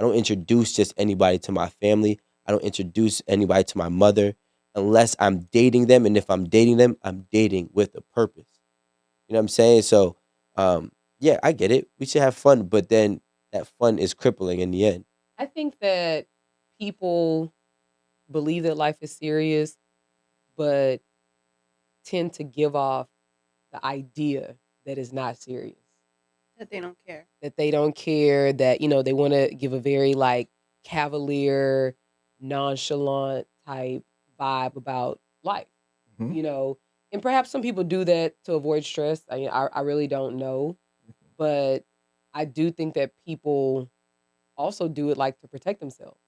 don't introduce just anybody to my family. I don't introduce anybody to my mother unless I'm dating them. And if I'm dating them, I'm dating with a purpose. You know what I'm saying? So, yeah, I get it. We should have fun, but then that fun is crippling in the end. I think that people believe that life is serious, but tend to give off the idea that it's not serious. That they don't care. That they don't care, that, they want to give a very like cavalier, nonchalant type vibe about life, Mhm. And perhaps some people do that to avoid stress. I really don't know, but I do think that people also do it like to protect themselves.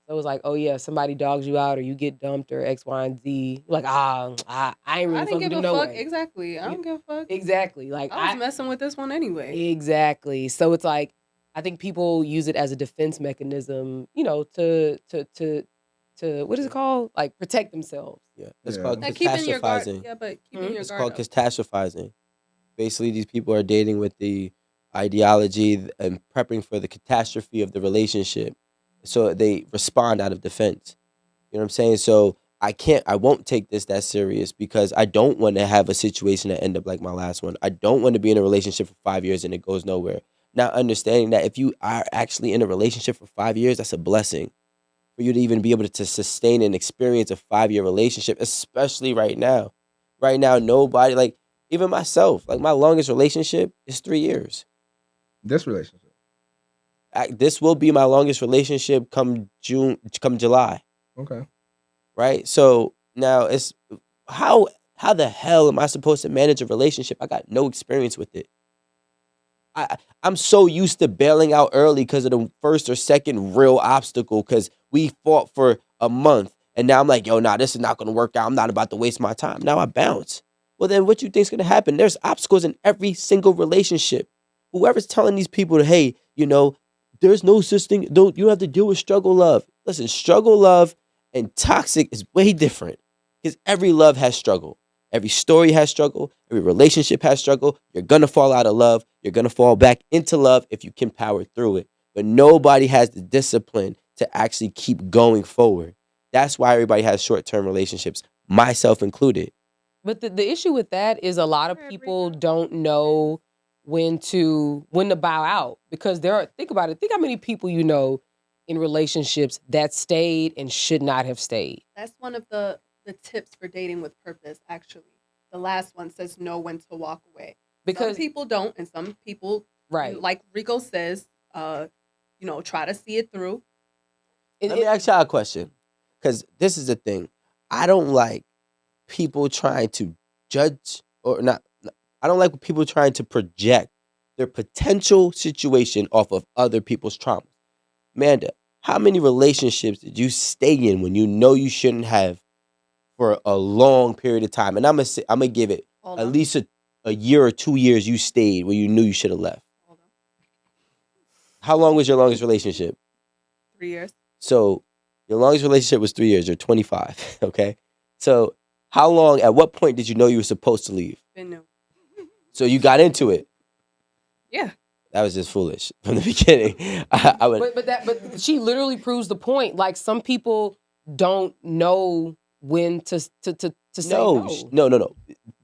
So it's like, oh yeah, somebody dogs you out or you get dumped or X, Y, and Z. Like, I ain't I really didn't give fucking a do no fuck. way. Exactly. I don't give a fuck. Exactly. Like I was messing with this one anyway. Exactly. So it's like I think people use it as a defense mechanism, to what is it called? Like protect themselves. Yeah, it's Yeah. called Like keeping your guard. catastrophizing. Yeah, but keeping your It's guard called up. catastrophizing. Basically, these people are dating with the ideology and prepping for the catastrophe of the relationship. So they respond out of defense. You know what I'm saying? So I won't take this that serious because I don't want to have a situation that end up like my last one. I don't want to be in a relationship for 5 years and it goes nowhere. Not understanding that if you are actually in a relationship for 5 years, that's a blessing for you to even be able to sustain and experience a 5 year relationship, especially right now. Right now, nobody, like, even myself, like, my longest relationship is 3 years. This relationship. This will be my longest relationship come July, Okay. right? So now it's how how the hell am I supposed to manage a relationship? I got no experience with it. I'm so used to bailing out early because of the first or second real obstacle because we fought for a month. And now I'm like, yo, nah, this is not going to work out. I'm not about to waste my time. Now I bounce. Well, then what you think's going to happen? There's obstacles in every single relationship. Whoever's telling these people, hey, there's no such thing. You don't have to deal with struggle love. Listen, struggle love and toxic is way different because every love has struggle. Every story has struggle. Every relationship has struggle. You're going to fall out of love. You're going to fall back into love if you can power through it. But nobody has the discipline to actually keep going forward. That's why everybody has short-term relationships, myself included. But the issue with that is a lot of Alright, people Rico. don't know when to bow out because think about it. Think how many people you know in relationships that stayed and should not have stayed. That's one of the tips for dating with purpose. Actually, the last one says know when to walk away. Because Some people don't, and some people, right. like Rico says, try to see it through. Let me ask y'all a question, because this is the thing. I don't like people trying to judge or not. I don't like people trying to project their potential situation off of other people's traumas. Amanda, how many relationships did you stay in when you know you shouldn't have for a long period of time? And I'm gonna give it Hold at on. least a year or 2 years you stayed where you knew you should have left. Hold on. How long was your longest relationship? 3 years. So your longest relationship was 3 years. You're 25. Okay. So at what point did you know you were supposed to leave? Been new. So you got into it. Yeah. That was just foolish from the beginning. I would. But she literally proves the point. Like some people don't know when to say No.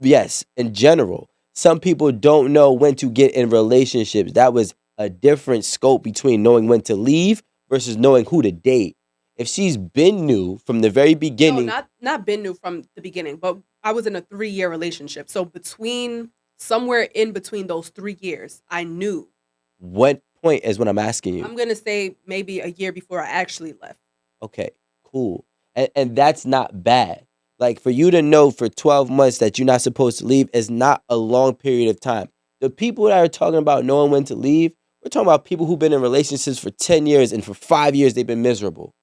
Yes, in general, some people don't know when to get in relationships. That was a different scope between knowing when to leave versus knowing who to date. If she's been new from the very beginning, No, not been new from the beginning, but I was in a 3-year relationship. So somewhere in between those 3 years, I knew. what point is what I'm asking you? I'm gonna say maybe a year before I actually left. Okay, cool. And that's not bad. Like for you to know for 12 months that you're not supposed to leave is not a long period of time. The people that are talking about knowing when to leave, we're talking about people who've been in relationships for 10 years and for 5 years they've been miserable.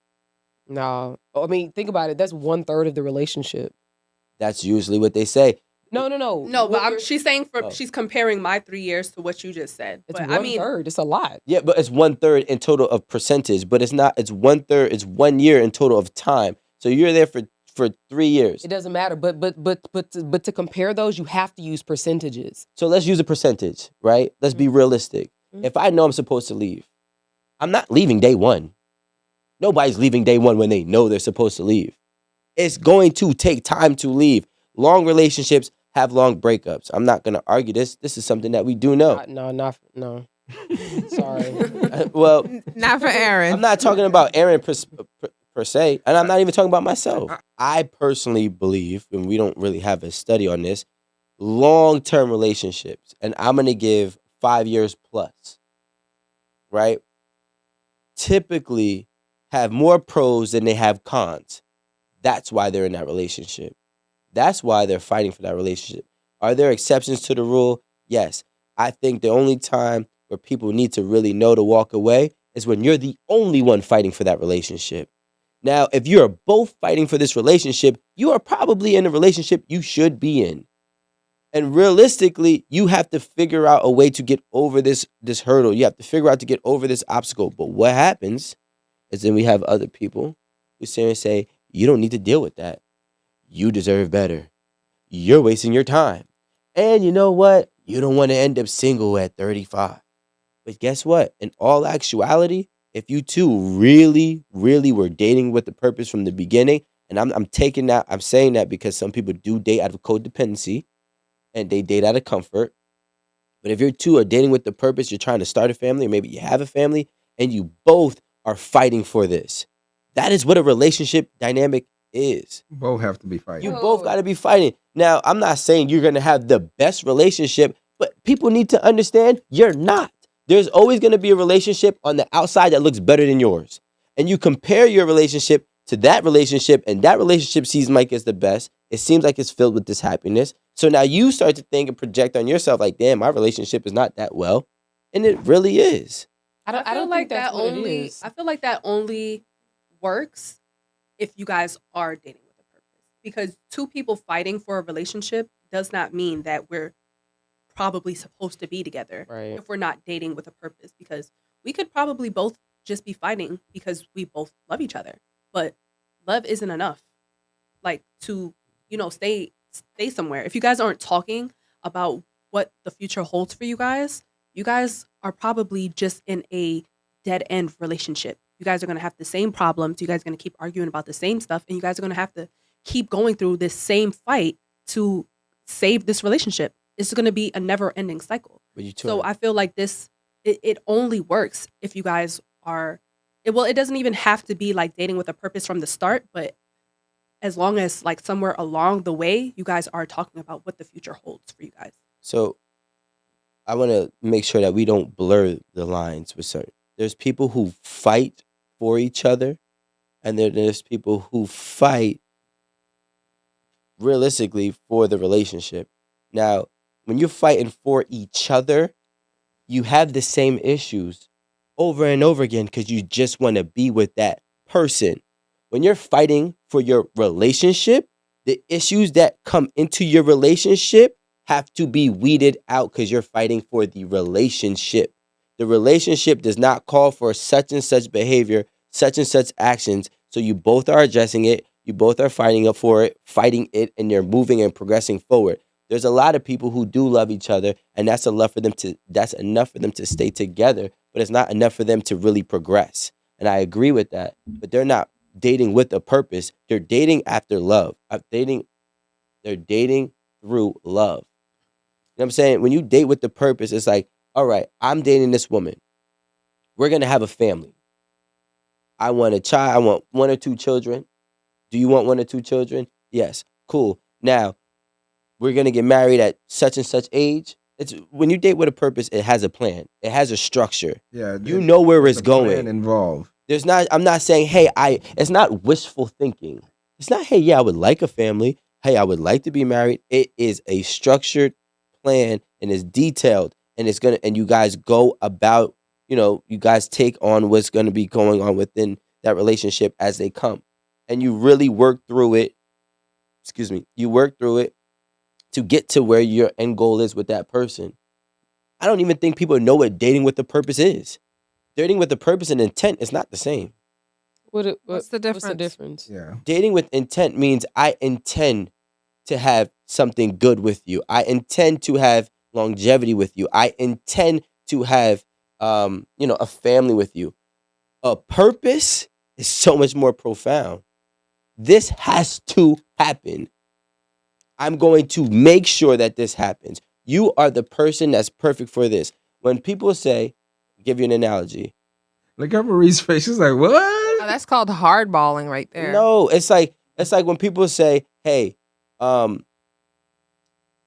No. I mean, think about it. That's 1/3 of the relationship. That's usually what they say. No. No, but she's saying Oh. she's comparing my 3 years to what you just said. It's But 1/3. It's a lot. Yeah, but it's 1/3 in total of percentage, but it's not. It's 1/3. It's 1 year in total of time. So you're there for 3 years. It doesn't matter. But to compare those, you have to use percentages. So let's use a percentage, right? Let's be realistic. Mhm. If I know I'm supposed to leave, I'm not leaving day one. Nobody's leaving day one when they know they're supposed to leave. It's going to take time to leave. Long relationships have long breakups. I'm not going to argue this. This is something that we do know. No. Sorry. Well, Not for Erin. I'm not talking about Aaron per se, and I'm not even talking about myself. I personally believe, and we don't really have a study on this, long-term relationships, and I'm going to give 5 years plus, right? Typically have more pros than they have cons. That's why they're in that relationship. That's why they're fighting for that relationship. Are there exceptions to the rule? Yes. I think the only time where people need to really know to walk away is when you're the only one fighting for that relationship. Now, if you're both fighting for this relationship, you are probably in a relationship you should be in. And realistically, you have to figure out a way to get over this hurdle. You have to figure out to get over this obstacle. But what happens is then we have other people who sit and say, you don't need to deal with that. You deserve better. You're wasting your time. And you know what? You don't want to end up single at 35. But guess what? In all actuality, if you two really, really were dating with the purpose from the beginning, and I'm taking that, I'm saying that because some people do date out of codependency and they date out of comfort. But if you two are dating with the purpose, you're trying to start a family, or maybe you have a family, and you both are fighting for this. That is what a relationship dynamic is. Both have to be fighting. You both got to be fighting. Now, I'm not saying you're going to have the best relationship, but people need to understand you're not. There's always going to be a relationship on the outside that looks better than yours. And you compare your relationship to that relationship, and that relationship seems like it's the best. It seems like it's filled with this happiness. So now you start to think and project on yourself like, damn, my relationship is not that well. And it really is. I don't think that's what it is. I feel like that only works if you guys are dating with a purpose. Because two people fighting for a relationship does not mean that we're probably supposed to be together Right. if we're not dating with a purpose. Because we could probably both just be fighting because we both love each other. But love isn't enough, like, to, stay somewhere. If you guys aren't talking about what the future holds for you guys are probably just in a dead end relationship. You guys are going to have the same problems. You guys are going to keep arguing about the same stuff. And you guys are going to have to keep going through this same fight to save this relationship. It's going to be a never ending cycle. So I feel like it only works if you guys are, it doesn't even have to be like dating with a purpose from the start, but as long as like somewhere along the way, you guys are talking about what the future holds for you guys. So I want to make sure that we don't blur the lines with certain. There's people who fight for each other, and there's people who fight realistically for the relationship. Now, when you're fighting for each other, you have the same issues over and over again because you just want to be with that person. When you're fighting for your relationship, the issues that come into your relationship have to be weeded out because you're fighting for the relationship. The relationship does not call for such and such behavior, such and such actions. So you both are addressing it. You both are fighting fighting it, and you're moving and progressing forward. There's a lot of people who do love each other, and that's enough for them to stay together, but it's not enough for them to really progress. And I agree with that. But they're not dating with a purpose. They're dating after love. They're dating through love. You know what I'm saying? When you date with the purpose, it's like, all right, I'm dating this woman. We're going to have a family. I want a child. I want 1 or 2 children. Do you want 1 or 2 children? Yes. Cool. Now, we're going to get married at such and such age. It's when you date with a purpose, it has a plan. It has a structure. Yeah, You know where it's there's a plan going. involved. I'm not saying, hey, it's not wishful thinking. It's not, hey, yeah, I would like a family. Hey, I would like to be married. It is a structured plan and it's detailed, and and you guys go about, you guys take on what's going to be going on within that relationship as they come. And you really work through it. You work through it to get to where your end goal is with that person. I don't even think people know what dating with a purpose is. Dating with a purpose and intent is not the same. What's the difference? Yeah. Dating with intent means I intend to have something good with you. I intend to have longevity with you. I intend to have, a family with you. A purpose is so much more profound. This has to happen. I'm going to make sure that this happens. You are the person that's perfect for this. When people say, give you an analogy. Look at Marie's face. She's like, Oh, what? that's called hardballing right there. No, it's like when people say, hey,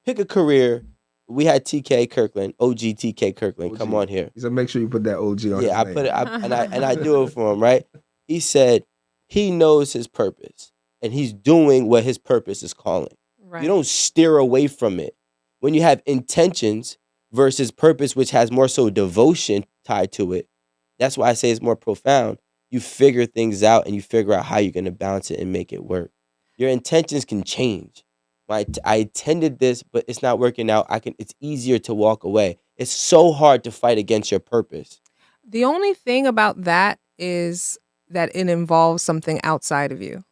pick a career. We had TK Kirkland, OG TK Kirkland, OG. come on here. He said, make sure you put that OG on his Yeah, I name. put it, and I do it for him, right? He said he knows his purpose, and he's doing what his purpose is calling. Right. You don't steer away from it. When you have intentions versus purpose, which has more so devotion tied to it, that's why I say it's more profound. You figure things out and you figure out how you're going to balance it and make it work. Your intentions can change. I intended this, but it's not working out. It's easier to walk away. It's so hard to fight against your purpose. The only thing about that is that it involves something outside of you,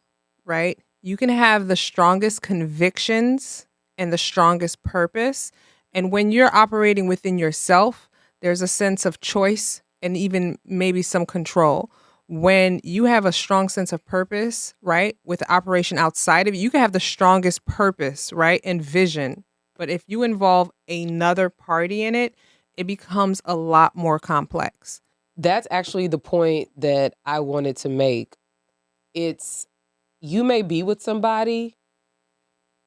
right? You can have the strongest convictions and the strongest purpose. And when you're operating within yourself, there's a sense of choice and even maybe some control. When you have a strong sense of purpose, right, with the operation outside of you can have the strongest purpose, right, and vision. But if you involve another party in it, it becomes a lot more complex. That's actually the point that I wanted to make. It's you may be with somebody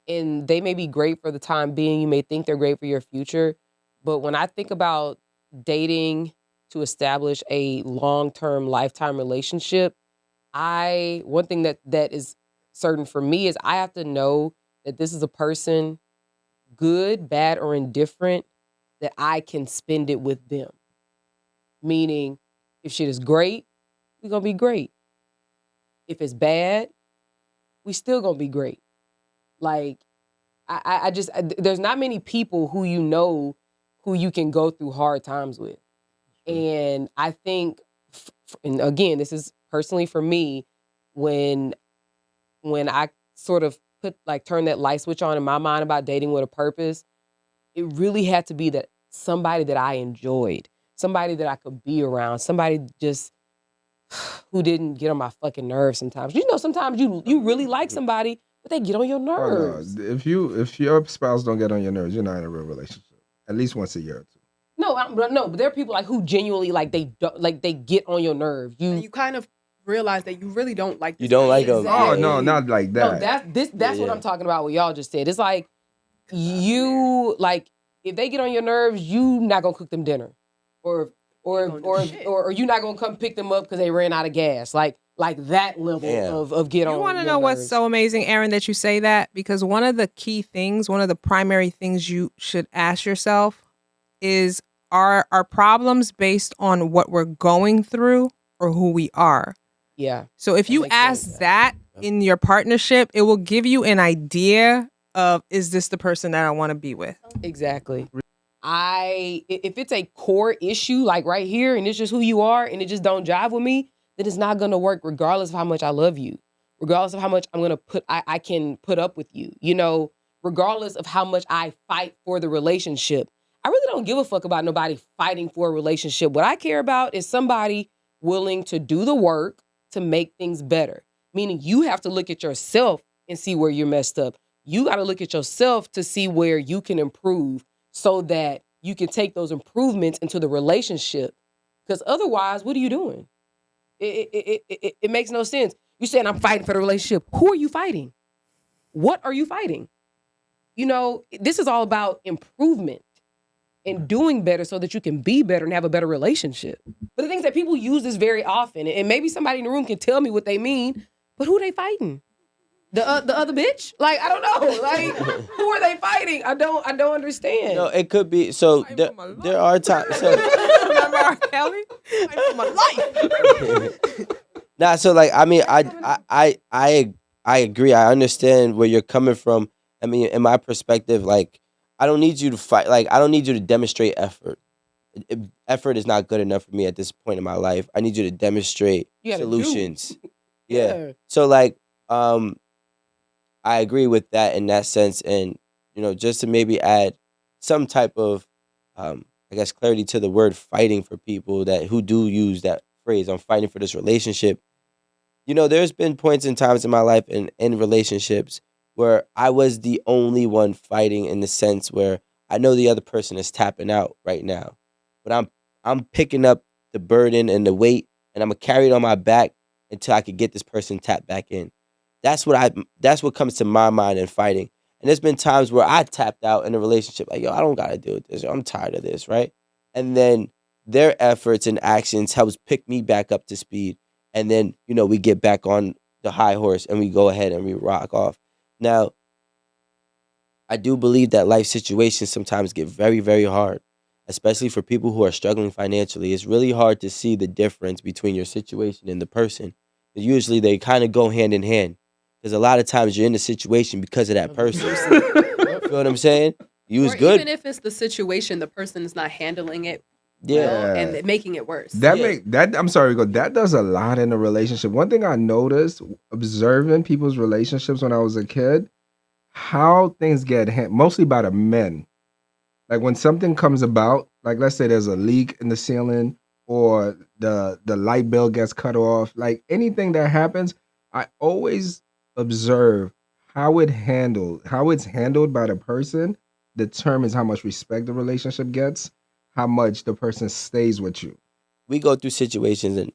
and they may be great for the time being. You may think they're great for your future. But when I think about dating to establish a long-term lifetime relationship, one thing that is certain for me is I have to know that this is a person, good, bad, or indifferent, that I can spend it with them. Meaning, if shit is great, we're gonna be great. If it's bad, we still gonna be great. Like, there's not many people who who you can go through hard times with. And I think, and again, this is personally for me, when I sort of turn that light switch on in my mind about dating with a purpose, it really had to be that somebody that I enjoyed, somebody that I could be around, somebody just who didn't get on my fucking nerves sometimes. You know, sometimes you really like somebody, but they get on your Oh, no. nerves. If your spouse don't get on your nerves, you're not in a real relationship. At least once a year or two. No, but there are people who genuinely they get on your nerves. And you kind of realize that you really don't like this You don't like person. them. Oh, no, not like that. No, that's what I'm talking about. What y'all just said. It's like you if they get on your nerves, you not gonna cook them dinner, or you're not gonna come pick them up because they ran out of gas. Like that level of get on. You want to your know what's nerves. so amazing, Erin, that you say that? Because one of the key things, one of the primary things you should ask yourself is, are our problems based on what we're going through or who we are? Yeah. So if you ask that in your partnership, it will give you an idea of, is this the person that I want to be with? Exactly. If it's a core issue like right here and it's just who you are and it just don't jive with me, then it's not gonna work regardless of how much I love you, regardless of how much I can put up with you, you know, regardless of how much I fight for the relationship. I really don't give a fuck about nobody fighting for a relationship. What I care about is somebody willing to do the work to make things better. Meaning you have to look at yourself and see where you're messed up. You got to look at yourself to see where you can improve so that you can take those improvements into the relationship. Because otherwise, what are you doing? It makes no sense. You saying I'm fighting for the relationship. Who are you fighting? What are you fighting? You know, this is all about improvement and doing better so that you can be better and have a better relationship. But the things that people use this very often, and maybe somebody in the room can tell me what they mean, but who they fighting? The other bitch? Like, I don't know. Like, who are they fighting? I don't understand. No, it could be. So there are times. So, Remember R. Kelly? Fight for my life. nah, so I mean, I agree. I understand where you're coming from. I mean, in my perspective, I don't need you to fight. I don't need you to demonstrate effort. Effort is not good enough for me at this point in my life. I need you to demonstrate solutions. Yeah. So I agree with that in that sense, and just to maybe add some type of, I guess, clarity to the word fighting for people who do use that phrase. I'm fighting for this relationship. There's been points and times in my life in relationships where I was the only one fighting in the sense where I know the other person is tapping out right now, but I'm picking up the burden and the weight, and I'm gonna carry it on my back until I could get this person tapped back in. That's what comes to my mind in fighting. And there's been times where I tapped out in a relationship, like, yo, I don't gotta deal with this. I'm tired of this, right? And then their efforts and actions helps pick me back up to speed. And then, we get back on the high horse and we go ahead and we rock off. Now, I do believe that life situations sometimes get very, very hard, especially for people who are struggling financially. It's really hard to see the difference between your situation and the person. Usually they kind of go hand in hand. Because a lot of times you're in the situation because of that person. You feel what I'm saying? You was Or good. even if it's the situation, the person is not handling it Yeah. well and making it worse. I'm sorry, Rico, that does a lot in a relationship. One thing I noticed observing people's relationships when I was a kid, how things get mostly by the men. Like when something comes about, like let's say there's a leak in the ceiling or the light bill gets cut off, like anything that happens, I always observe how it's handled by the person determines how much respect the relationship gets, how much the person stays with you. We go through situations, and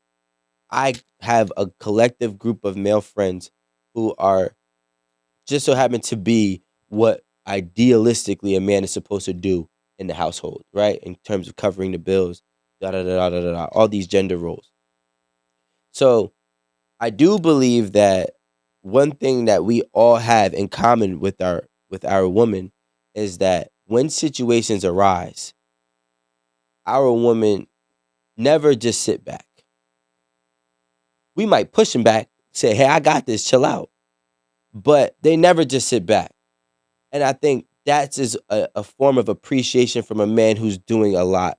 I have a collective group of male friends who are just so happen to be what idealistically a man is supposed to do in the household, right? In terms of covering the bills, da da da da da da, all these gender roles. So I do believe that one thing that we all have in common with our woman is that when situations arise, our woman never just sit back. We might push them back, say, "Hey, I got this, chill out," but they never just sit back. And I think that's is a form of appreciation from a man who's doing a lot.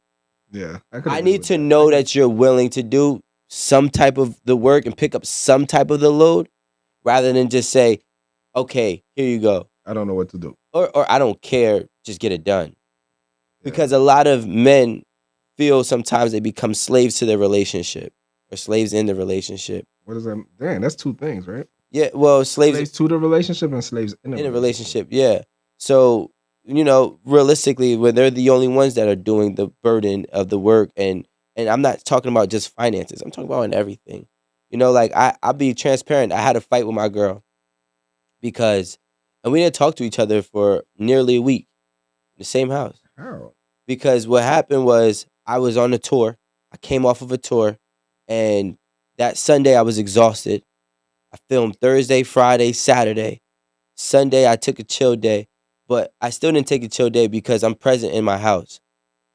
Yeah, I need to know that you're willing to do some type of the work and pick up some type of the load rather than just say, okay, here you go. I don't know what to do. Or I don't care, just get it done. Yeah. Because a lot of men feel sometimes they become slaves to their relationship or slaves in the relationship. What is that? Dang, that's two things, right? Yeah, well, slaves to the relationship and slaves in a relationship, yeah. So, realistically, when they're the only ones that are doing the burden of the work, and I'm not talking about just finances, I'm talking about in everything. Like I'll be transparent. I had a fight with my girl and we didn't talk to each other for nearly a week in the same house. How? Because what happened was I was on a tour. I came off of a tour, and that Sunday I was exhausted. I filmed Thursday, Friday, Saturday. Sunday, I took a chill day, but I still didn't take a chill day because I'm present in my house.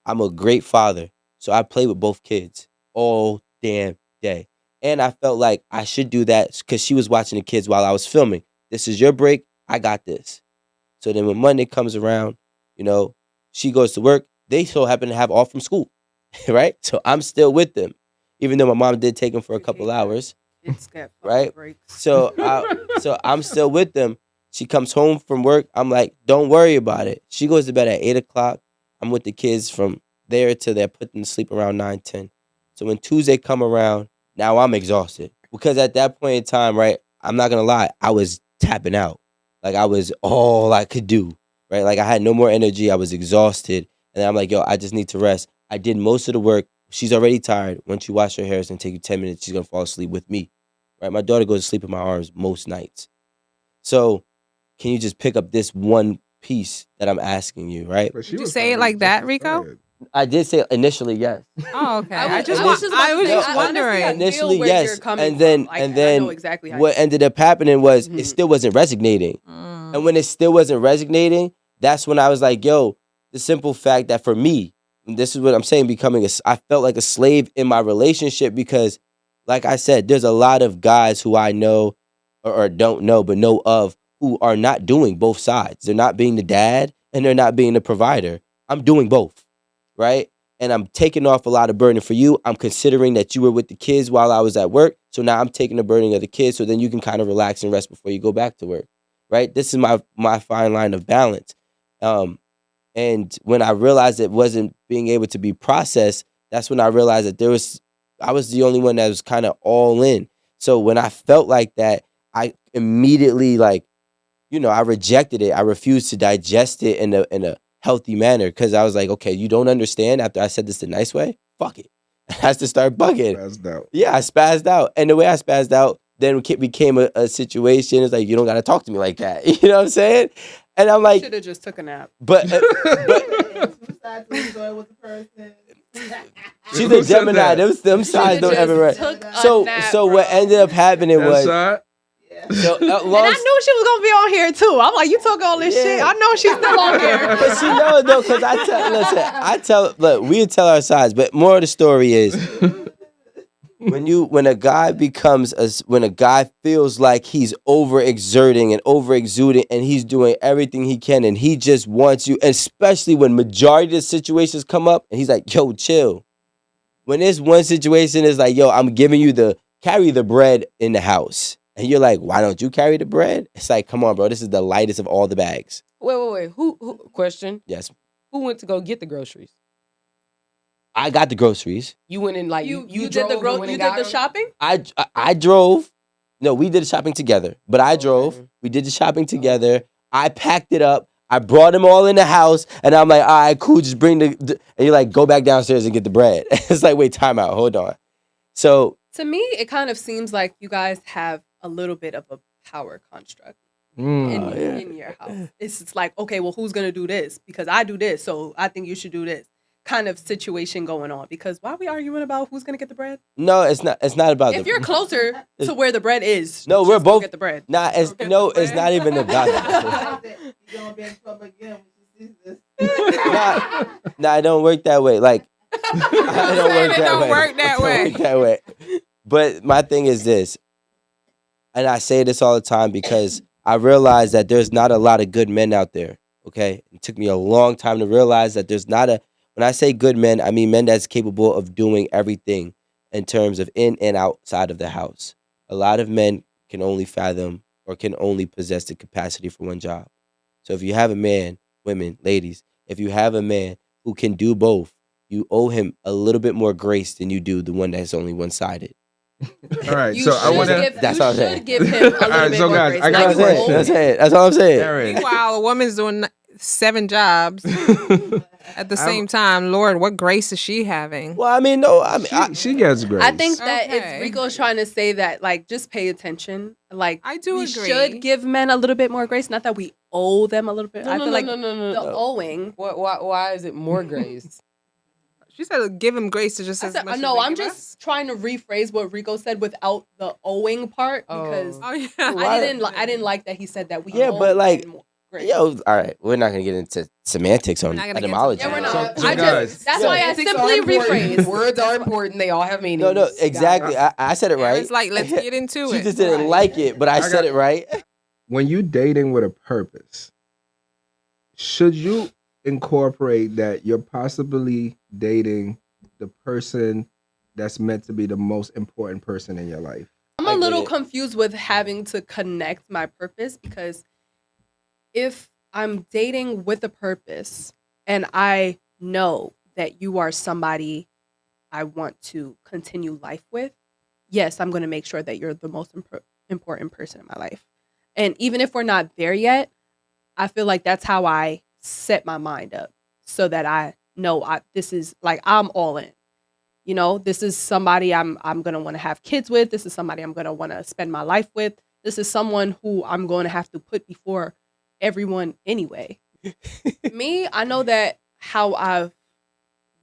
I'm a great father, so I play with both kids all damn day. And I felt like I should do that because she was watching the kids while I was filming. This is your break. I got this. So then when Monday comes around, she goes to work. They so happen to have off from school, right? So I'm still with them, even though my mom did take them for a couple hours. It's got right? breaks. So I'm still with them. She comes home from work. I'm like, don't worry about it. She goes to bed at 8:00. I'm with the kids from there till they're put them to sleep around 9:10. So when Tuesday come around, now I'm exhausted because at that point in time, right? I'm not gonna lie, I was tapping out. Like I was all I could do, right? Like I had no more energy. I was exhausted, and I'm like, yo, I just need to rest. I did most of the work. She's already tired. Once you wash her hair, it's gonna take you 10 minutes. She's gonna fall asleep with me. Right? My daughter goes to sleep in my arms most nights. So can you just pick up this one piece that I'm asking you, right? But she Did you was say it probably like that, just as Rico? tired. I did say initially yes. Oh, okay. I I was just just about I to was say, just honestly, wondering. I Initially, feel where yes, you're coming and then from. Like, and I then know exactly how what you ended up happening was it Mhm. still wasn't resonating. And when it still wasn't resonating, that's when I was like, yo, the simple fact that for me, and this is what I'm saying, I felt like a slave in my relationship because, like I said, there's a lot of guys who I know or don't know, but know of who are not doing both sides. They're not being the dad and they're not being the provider. I'm doing both, right? And I'm taking off a lot of burden for you. I'm considering that you were with the kids while I was at work. So now I'm taking the burden of the kids so then you can kind of relax and rest before you go back to work, right? This is my fine line of balance. And when I realized it wasn't being able to be processed, that's when I realized that there was I was the only one that was kind of all in. So when I felt like that, I immediately like, I rejected it. I refused to digest it in a healthy manner because I was like, okay, you don't understand after I said this the nice way? Fuck it. I has to start bugging. Spazzed out. Yeah, I spazzed out. And the way I spazzed out then became a situation. It's like, you don't got to talk to me like that. You know what I'm saying? And I'm like, Should have just took a nap. but she's a Gemini. Them signs don't ever right. So what ended up happening was, so And I knew she was gonna be on here too. I'm like, you talk all this shit. I know she's still on here. but she knows though, because we tell our sides. But more of the story is when a guy feels like he's overexerting and overexuding and he's doing everything he can and he just wants you, especially when majority of the situations come up and he's like, yo, chill. When this one situation is like, yo, I'm giving you carry the bread in the house. And you're like, why don't you carry the bread? It's like, come on, bro. This is the lightest of all the bags. Wait. Who? Question. Yes. Who went to go get the groceries? I got the groceries. You went in like You drove did the and went you and did got the them? shopping? I drove. No, we did the shopping together. But I drove. We did the shopping together. I packed it up. I brought them all in the house. And I'm like, all right, cool. Just bring and you're like, go back downstairs and get the bread. It's like, wait, time out. Hold on. So To me, it kind of seems like you guys have a little bit of a power construct Mm. in your house. It's like, okay, well, who's gonna do this? Because I do this, so I think you should do this. Kind of situation going on. Because why are we arguing about who's gonna get the bread? no, it's not about If you're closer to where the bread is, No, just we're go both get the bread. it's not even about that. Nah, it don't work that way. Like it don't work that don't way. work that It don't way. work that way. But my thing is this, and I say this all the time because I realize that there's not a lot of good men out there. Okay, it took me a long time to realize that there's not a. When I say good men, I mean men that's capable of doing everything in terms of in and outside of the house. A lot of men can only fathom or can only possess the capacity for one job. So if you have a man, women, ladies, if you have a man who can do both, you owe him a little bit more grace than you do the one that's only one-sided. All right, You so I should want to. give, That's you what I'm should saying. give him a little Alright, bit so more guys, grace. I Like got you a owe question. him. That's all I'm saying. Erin, Meanwhile, a woman's doing 7 jobs at the same time. Lord, what grace is she having? Well, I mean, no, I mean, she gets grace. I think that Okay. if Rico's trying to say that, like, just pay attention. Like, I do we agree. should give men a little bit more grace. Not that we owe them a little bit. I feel like no. the owing. Why is it more grace? She said, "Give him grace to just as much." as No, they I'm give just us. trying to rephrase what Rico said without the owing part because Oh yeah. I didn't like that he said that we Yeah, owe but, like, men more grace. yo, all right, we're not gonna get into semantics on We're not gonna get into etymology. Yeah, we're that. not. So I guys- just that's why I Semantics simply are important. rephrase. Words are important. They all have meanings. No, exactly. I said it right. It's like, let's get into She it. just didn't Right. like it, but I said got- it right. When you dating with a purpose, should you incorporate that you're possibly dating the person that's meant to be the most important person in your life? I'm I a get little it. confused with having to connect my purpose because if I'm dating with a purpose and I know that you are somebody I want to continue life with, yes, I'm going to make sure that you're the most important person in my life. And even if we're not there yet, I feel like that's how I set my mind up so that I know this is like I'm all in. You know, this is somebody I'm going to want to have kids with. This is somebody I'm going to want to spend my life with. This is someone who I'm going to have to put before everyone anyway. Me, I know that how I've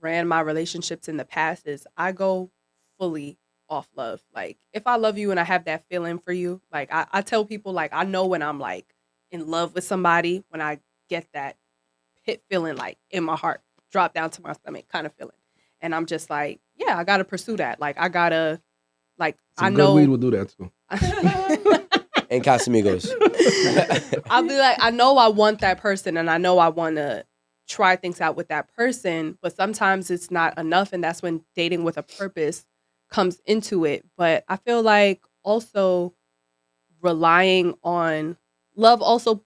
ran my relationships in the past is I go fully off love. Like if I love you and I have that feeling for you, like I tell people like I know when I'm like in love with somebody when I get that pit feeling like in my heart, drop down to my stomach kind of feeling. And I'm just like, yeah, I gotta pursue that. Like I gotta like Some I good know weed will do that too. And Casamigos. I'll be like, I know I want that person and I know I want to try things out with that person, but sometimes it's not enough. And that's when dating with a purpose comes into it. But I feel like also relying on love also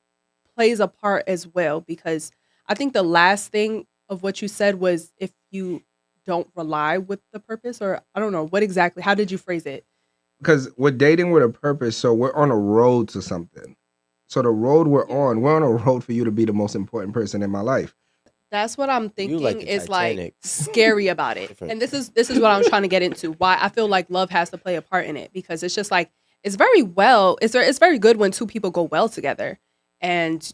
plays a part as well, because I think the last thing of what you said was if you don't rely with the purpose, or I don't know what exactly. How did you phrase it? Because we're dating with a purpose, so we're on a road to something. So the road we're on a road for you to be the most important person in my life. That's what I'm thinking like the is like Titanic. scary about it. Different. And this is what I'm trying to get into. Why I feel like love has to play a part in it, because it's just like it's very good when two people go well together, and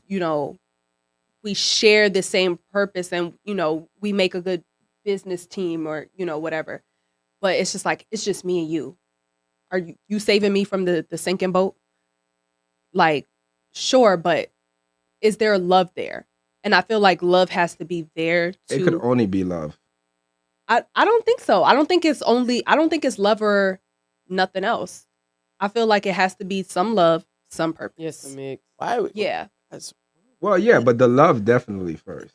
we share the same purpose, and we make a good business team, or whatever. But it's just like it's just me and you. Are you saving me from the sinking boat? Like, sure, but is there love there? And I feel like love has to be there It could to. only be love. I don't think so. I don't think it's love or nothing else. I feel like it has to be some love, some purpose. Yes, a mix. Why? Yeah. That's, Well, yeah, but the love definitely first.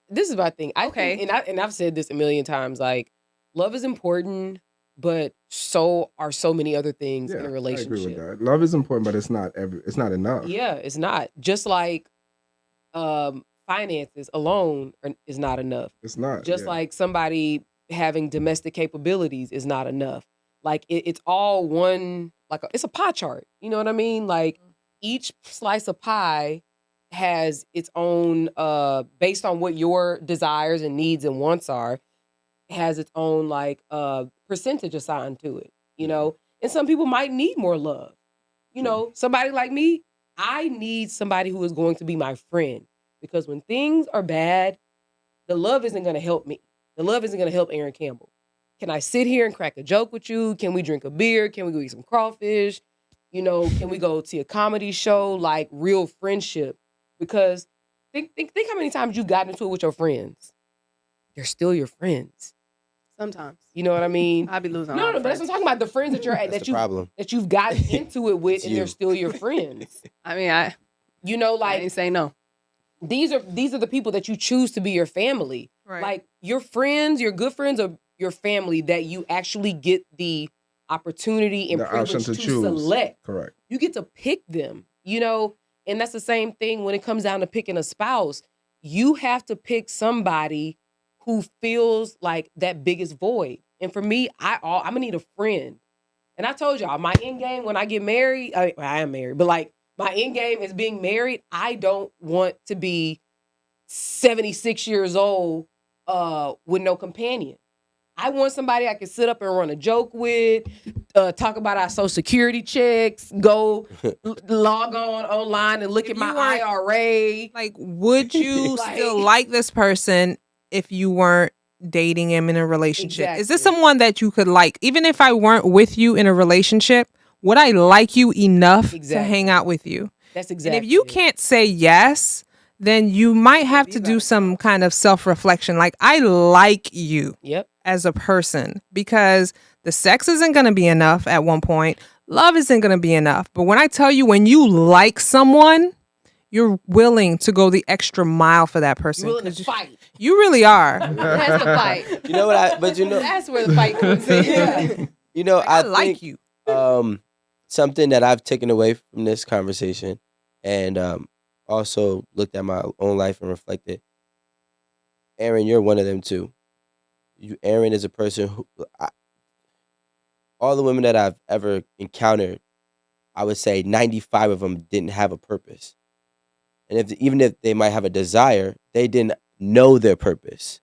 This is my thing. I Okay. think, and I've said this a million times. Like, love is important, but so are so many other things Yeah, in a I agree relationship. with that. Love is important, but it's not enough. Yeah, it's not. Just like finances alone is not enough. It's not. Just yeah. like somebody having domestic capabilities is not enough. Like it's all one. Like it's a pie chart. You know what I mean? Like each slice of pie has its own. Based on what your desires and needs and wants are, has its own like percentage assigned to it. And some people might need more love. Somebody like me, I need somebody who is going to be my friend, because when things are bad, the love isn't going to help me. The love isn't going to help Erin Campbell. Can I sit here and crack a joke with you? Can we drink a beer? Can we go eat some crawfish? Can we go to a comedy show? Like real friendship. Because think how many times you got into it with your friends. They're still your friends. Sometimes. You know what I mean? I'd be losing. No, but that's what I'm talking about. The friends that that's the problem. that you've gotten into it with, It's and they're you. still your friends. I mean, I Like ain't say no. these are the people that you choose to be your family. Right. Like your friends, your good friends, or your family that you actually get the opportunity and The option privilege to to choose. select. Correct. You get to pick them. And that's the same thing when it comes down to picking a spouse. You have to pick somebody who feels like that biggest void. And for me, I'm gonna need a friend. And I told y'all, my end game when I get married, I am married, but like my end game is being married. I don't want to be 76 years old with no companion. I want somebody I can sit up and run a joke with, talk about our social security checks, go log online and look If at my you weren't- IRA. Like, would you Like- still like this person if you weren't dating him in a relationship? Is this Exactly. someone that you could like? Even if I weren't with you in a relationship, would I like you enough to Exactly. hang out with you? That's exactly. And if you it. can't say yes, then you might have to do some kind of self-reflection. Like, I like you Yep. as a person, because the sex isn't going to be enough at one point. Love isn't going to be enough. But when I tell you, when you like someone, you're willing to go the extra mile for that person. You're willing 'cause to fight. You really are. That's the fight. You know what? That's where the fight comes in. I I like think, you. something that I've taken away from this conversation, and also looked at my own life and reflected. Erin, you're one of them too. Erin is a person who, all the women that I've ever encountered, I would say 95 of them didn't have a purpose. And even if they might have a desire, they didn't know their purpose.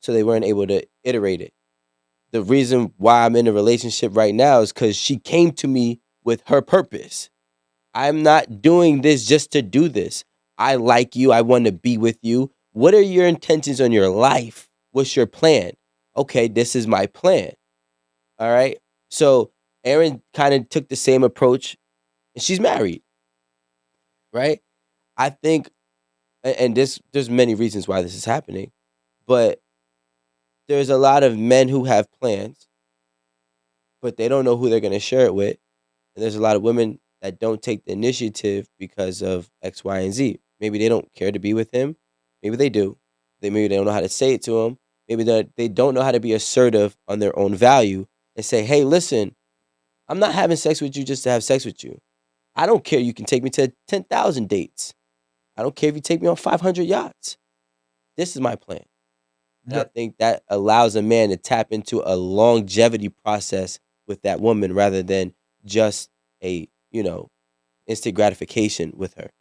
So they weren't able to iterate it. The reason why I'm in a relationship right now is because she came to me with her purpose. I'm not doing this just to do this. I like you. I want to be with you. What are your intentions on your life? What's your plan? Okay, this is my plan. All right. So Erin kind of took the same approach, and she's married. Right. I think, and there's many reasons why this is happening, but there's a lot of men who have plans, but they don't know who they're going to share it with. And there's a lot of women that don't take the initiative because of X, Y, and Z. Maybe they don't care to be with him. Maybe they do. Maybe they don't know how to say it to him. Maybe they don't know how to be assertive on their own value and say, hey, listen, I'm not having sex with you just to have sex with you. I don't care. You can take me to 10,000 dates. I don't care if you take me on 500 yachts. This is my plan. And I think that allows a man to tap into a longevity process with that woman rather than just a instant gratification with her.